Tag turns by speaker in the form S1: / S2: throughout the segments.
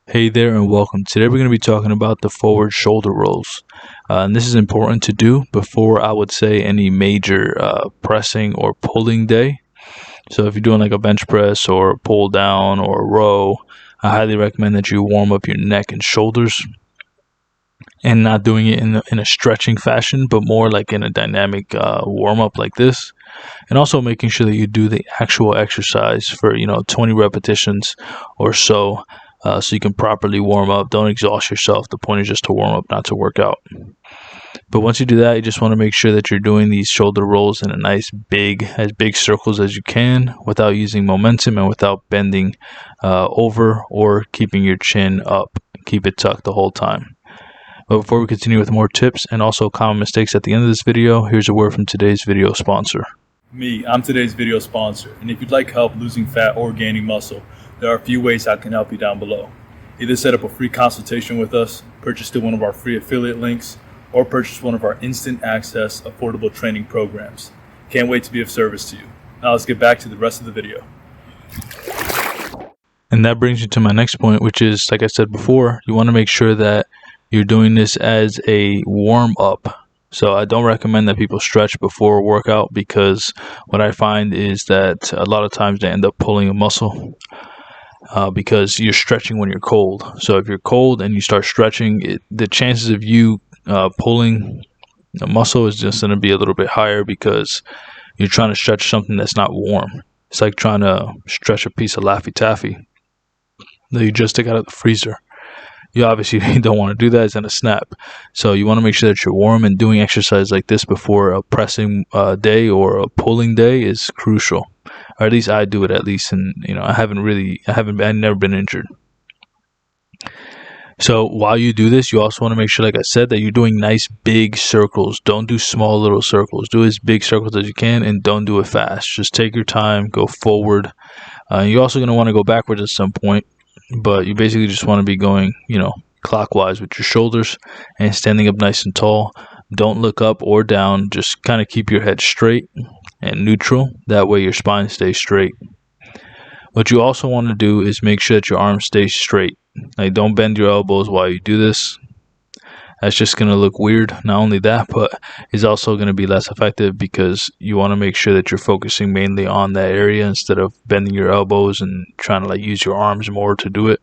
S1: Hey there and welcome. Today we're going to be talking about the forward shoulder rolls. And this is important to do before, I would say, any major pressing or pulling day. So if you're doing like a bench press or a pull down or a row, I highly recommend that you warm up your neck and shoulders, and not doing it in a stretching fashion, but more like in a dynamic warm up like this. And also making sure that you do the actual exercise for 20 repetitions or so. So you can properly warm up. Don't exhaust yourself. The point is just to warm up, not to work out. But once you do that, you just want to make sure that you're doing these shoulder rolls in a nice big circles as you can, without using momentum and without bending over or keeping your chin up. Keep it tucked the whole time. But before we continue with more tips and also common mistakes at the end of this video, here's a word from today's video sponsor.
S2: I'm today's video sponsor, and if you'd like help losing fat or gaining muscle, there are a few ways I can help you down below. Either set up a free consultation with us, purchase through one of our free affiliate links, or purchase one of our instant access affordable training programs. Can't wait to be of service to you. Now let's get back to the rest of the video.
S1: And that brings you to my next point, which is, like I said before, you want to make sure that you're doing this as a warm up. So I don't recommend that people stretch before a workout, because what I find is that a lot of times they end up pulling a muscle because you're stretching when you're cold. So if you're cold and you start stretching, the chances of you pulling a muscle is just going to be a little bit higher, because you're trying to stretch something that's not warm. It's like trying to stretch a piece of Laffy Taffy that you just took out of the freezer. You obviously don't want to do that. It's in a snap. So you want to make sure that you're warm, and doing exercise like this before a pressing day or a pulling day is crucial. Or at least I do it, and I've never been injured. So while you do this, you also want to make sure, like I said, that you're doing nice big circles. Don't do small little circles. Do as big circles as you can, and don't do it fast. Just take your time, go forward. You're also going to want to go backwards at some point, but you basically just want to be going, clockwise with your shoulders and standing up nice and tall. Don't look up or down. Just kind of keep your head straight and neutral. That way your spine stays straight. What you also want to do is make sure that your arms stay straight. Like, don't bend your elbows while you do this. That's just going to look weird. Not only that, but it's also going to be less effective, because you want to make sure that you're focusing mainly on that area instead of bending your elbows and trying to use your arms more to do it.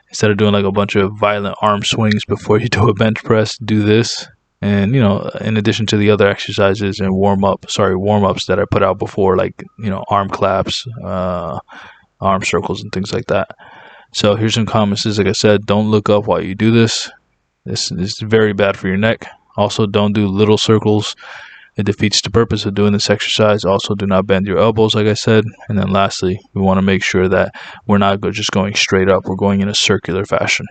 S1: Instead of doing like a bunch of violent arm swings before you do a bench press, do this. And, in addition to the other exercises and warm-ups that I put out before, like, arm claps, arm circles, and things like that. So here's some comments. Like I said, don't look up while you do this. This is very bad for your neck. Also, don't do little circles. It defeats the purpose of doing this exercise. Also, do not bend your elbows, like I said. And then lastly, we want to make sure that we're not just going straight up. We're going in a circular fashion.